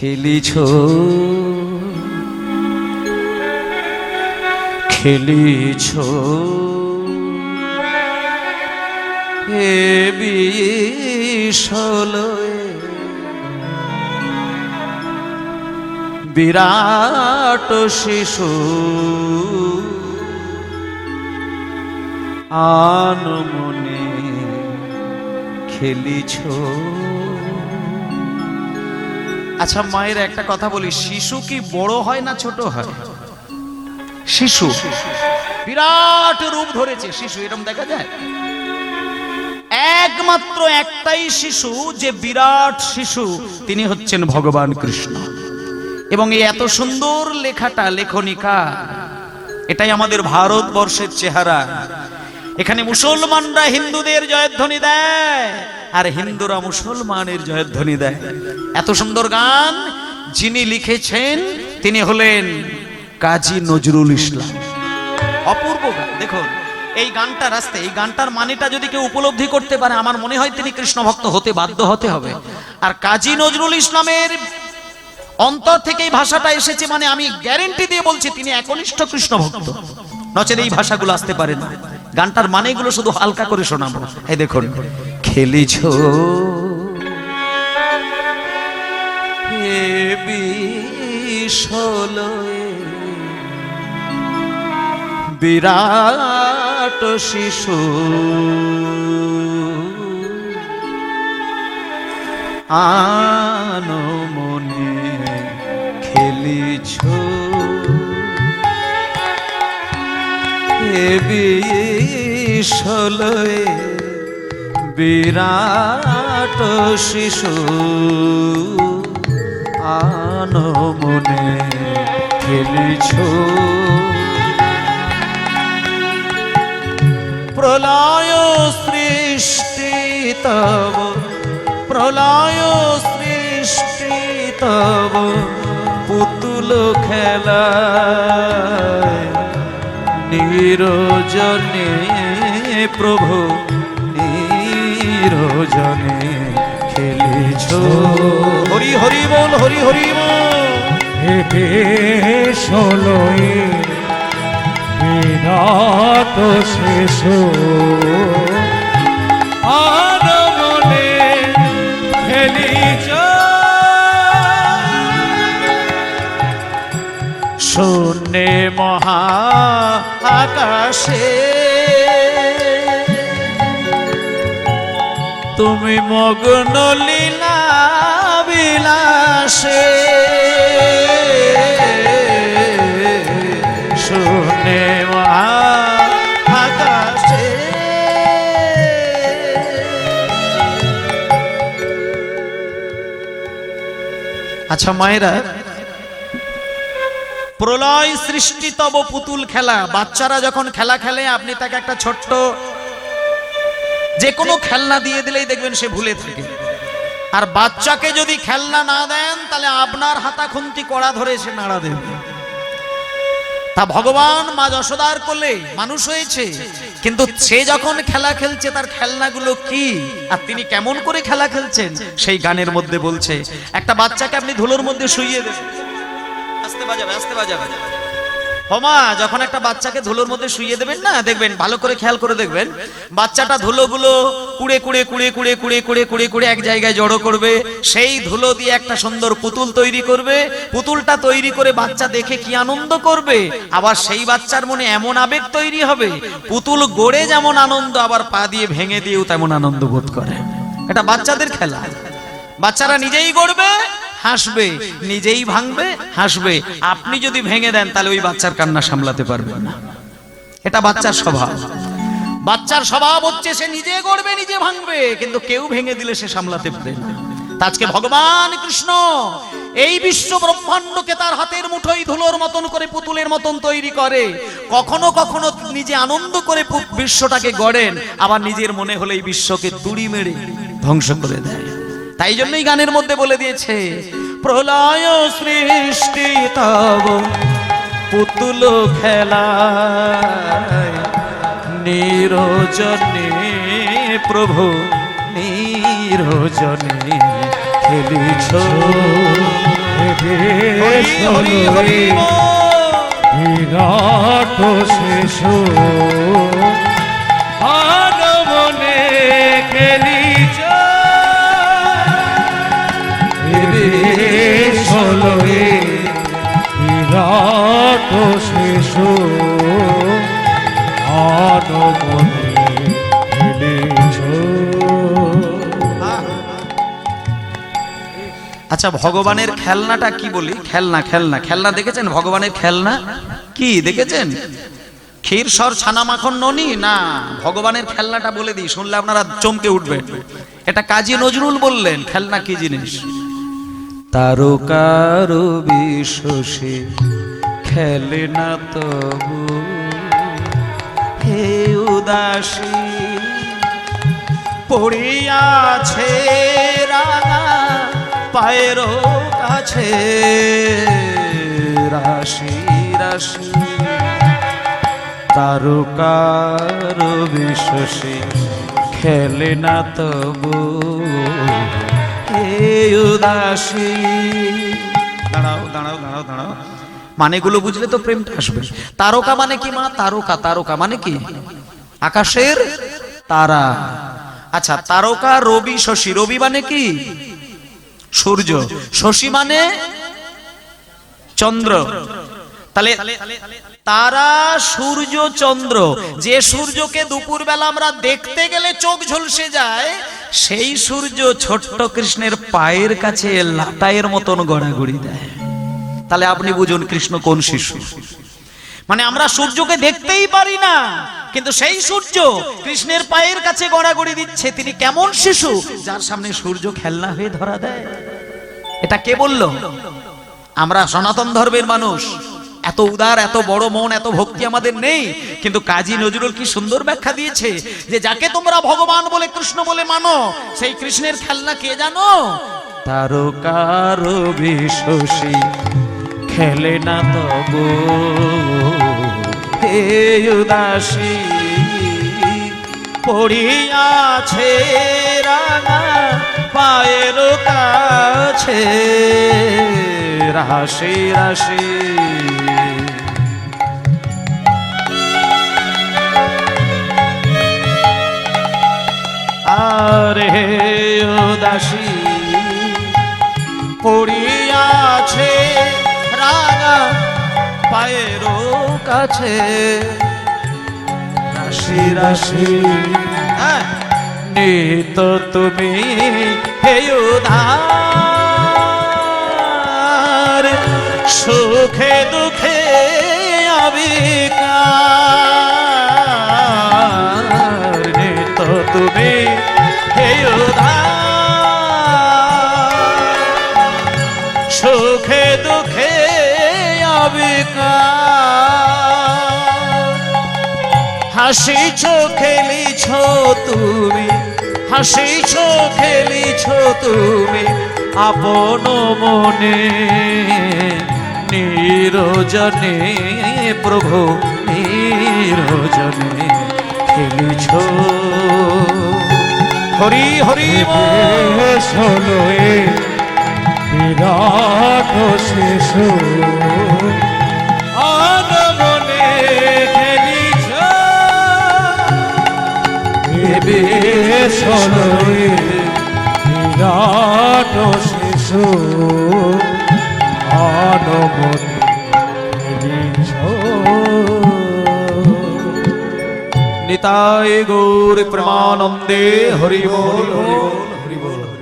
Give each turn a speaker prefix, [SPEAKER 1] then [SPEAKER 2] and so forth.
[SPEAKER 1] খেলিছ খেলিছ হে বিশলয়ে বিরাট শিশু আনমনে খেলিছ। আচ্ছা মায়ের একটা কথা বলি, শিশু কি বড় হয় না ছোট হয়? শিশু বিরাট রূপ ধরেছে, শিশু এরকম দেখা যায়? একমাত্র একটাই শিশু যে বিরাট শিশু, তিনি হচ্ছেন ভগবান কৃষ্ণ। এবং এই এত সুন্দর লেখাটা লেখনিকা, এটাই আমাদের ভারতবর্ষের চেহারা। এখানে মুসলমানরা হিন্দুদের জয়ধ্বনি দেয় আর হিন্দুরা মুসলমানের জয়ধ্বনি দেয়। এত সুন্দর গান যিনি লিখেছেন তিনি হলেন কাজী নজরুল ইসলাম। অপূর্ব গান। দেখুন এই গানটা রাস্তে, এই গানটার মানেটা যদি কেউ উপলব্ধি করতে পারে, আমার মনে হয় তিনি কৃষ্ণ ভক্ত হতে বাধ্য হতে হবে। আর কাজী নজরুল ইসলামের অন্তর থেকে এই ভাষাটা এসেছে মানে আমি গ্যারেন্টি দিয়ে বলছি তিনি একনিষ্ঠ কৃষ্ণ ভক্ত, নচেত এই ভাষাগুলো আসতে পারে না। গানটার মানেগুলো শুধু হালকা করে শোনাবো। এই দেখুন, খেলিছ হে বিশলয়ে বিরাট শিশু আনমনে খেলিছ হে বিশলয়ে বিরাট শিশু আনমনে খেলিছ। প্রলয় সৃষ্টি তব, প্রলয় সৃষ্টি তব পুতুল খেলায় নিরজনে প্রভু নিরজনে খেলিছ। হরি হরি বল, হরি হরি বল।
[SPEAKER 2] হে বিশলয়ে বিরাট শিশু আনমনে খেলিছ।
[SPEAKER 1] শূন্যে মহা আকাশে তুমি মগ্ন লীলা বিলাসে, শূন্যে মহা আকাশে আচ্ছা মায়েরা, প্রলয় সৃষ্টি তব পুতুল খেলা, বাচ্চারা যখন খেলা খেলে আপনি তাকে একটা ছোট্ট যে কোনো খেলনা দিয়ে দিলেই দেখবেন সে ভুলে থাকে। আর বাচ্চাকে যদি খেলনা না দেন তাহলে আপনার হাতা খুন্তি কড়া ধরে সে নাড়া দেবে। তা ভগবান মা যশোদার কোলে মানুষ হয়েছে, কিন্তু সে যখন খেলা খেলছে তার খেলনাগুলো কি আর তিনি কেমন করে খেলা খেলছেন সেই গানের মধ্যে বলছে। একটা বাচ্চাকে আপনি ধুলোর মধ্যে শুইয়ে দেবেন, আস্তে বাজাবে আস্তে বাজাবে। হোমা যখন একটা বাচ্চাকে ধুলোর মধ্যে শুইয়ে দেবেন না, দেখবেন ভালো করে খেয়াল করে দেখবেন বাচ্চাটা ধুলোগুলো কুড়ে কুড়ে কুড়ে কুড়ে কুড়ে কুড়ে কুড়ে কুড়ে এক জায়গায় জড়ো করবে, সেই ধুলো দিয়ে একটা সুন্দর পুতুল তৈরি করবে। পুতুলটা তৈরি করে বাচ্চা দেখে কি আনন্দ করবে, আবার সেই বাচ্চার মনে এমন আবেগ তৈরি হবে, পুতুল গড়ে যেমন আনন্দ আবার পা দিয়ে ভেঙে দিয়েও তেমন আনন্দ বোধ করে। এটা বাচ্চাদের খেলা। বাচ্চারা নিজেই গড়বে হাসবে, নিজেই ভাঙবে হাসবে। আপনি যদি ভেঙে দেন তাহলে ওই বাচ্চার কান্না সামলাতে পারবেন না। এটা বাচ্চার স্বভাব। বাচ্চার স্বভাব হচ্ছে সে নিজে গড়বে নিজে ভাঙবে, কিন্তু কেউ ভেঙে দিলে সে সামলাতে পারে না। আজকে ভগবান কৃষ্ণ এই বিশ্ব ব্রহ্মাণ্ডকে তার হাতের মুঠোয় ধুলোর মতন করে পুতুলের মতন তৈরি করে। কখনো কখনো নিজে আনন্দ করে বিশ্বটাকে গড়েন, আবার নিজের মনে হলে এই বিশ্বকে তুড়ি মেরে ধ্বংস করে দেয়। তাই জন্যই গানের মধ্যে বলে দিয়েছে, প্রলয় সৃষ্টি তব পুতুল খেলায় নিরজনে প্রভু নিরজনে খেলিছ। হরি হরি
[SPEAKER 2] বিরাট শিশু আনমনে খেলিছ ষোলোয় বিরাট শিশু আনমনে খেলিছ।
[SPEAKER 1] আচ্ছা, ভগবানের খেলনাটা কি বলি? খেলনা খেলনা খেলনা দেখেছেন? ভগবানের খেলনা কি দেখেছেন? ক্ষীরসর ছানা মাখন ননি না, ভগবানের খেলনাটা বলে দিই, শুনলে আপনারা চমকে উঠবেন। এটা কাজী নজরুল বললেন খেলনা কি জিনিস। তারকার বিশ্বসে খেলে না তবু হে উদাসী পড়িয়াছে রাঙা পায়ের কাছে রাশি রাশি তারকার বিশ্বসে খেলে না তবু এই উদাসী। দাঁড়াও দাঁড়াও দাঁড়াও দাঁড়াও, মানেগুলো বুঝলে তো প্রেমটা আসবে। তারকা মানে কি মা? তারকা, তারকা মানে কি? আকাশের তারা। আচ্ছা, তারকা রবি শশী, রবি মানে কি? সূর্য, শশী মানে চন্দ্র। তাহলে তারা, সূর্য, চন্দ্র, যে সূর্যকে দুপুর বেলা আমরা দেখতে গেলে চোখ ঝলসে যায়, সেই সূর্য ছোট্ট কৃষ্ণের পায়ের কাছে লাটাইয়ের মতন গড়াগড়ি দেয়। তাহলে আপনি বুঝুন কৃষ্ণ কোন শিশু। মানে আমরা সূর্যকে দেখতেই পারি না, কিন্তু সেই সূর্য কৃষ্ণের পায়ের কাছে গড়াগড়ি দিচ্ছে। তিনি কেমন শিশু যার সামনে সূর্য খেলনা হয়ে ধরা দেয়? এটা কে বলল? আমরা সনাতন ধর্মের মানুষ, এত উদার, এত বড় মন, এত ভক্তি আমাদের নেই। কিন্তু কাজী নজরুল কি সুন্দর ব্যাখ্যা দিয়েছে যে যাকে তোমরা ভগবান বলে, কৃষ্ণ বলে মানো, সেই কৃষ্ণের খেলনা কে জানো? তারকার বিশ্বসী খেলে না তবু হে উদাসী পড়িয়াছে রাঙা পায়ের কাছে রাশি রাশি। আরে উদাসী পড়িয়াছে রাঙা পায়ের কাছে রাশি রাশি। নিত তুমি হে উদ্ধার সুখে দুঃখে আবিকার। নিত তুমি হে উদ্ধার সুখে দুঃখে আবিকার। হাসিছ খেলিছ তুমি, হাসিছ খেলিছ তুমি আপন মনে নিরজনে প্রভু নিরজনে খেলিছ। হরি হরি
[SPEAKER 2] ষোলোয় বিরাট শিশু আনমনে খেলিছ। ষোলোয় বিরাট শিশু আনমনে খেলিছ।
[SPEAKER 1] নিতাই গৌর প্রেমানন্দে হরি বল হরি বল হরি বল।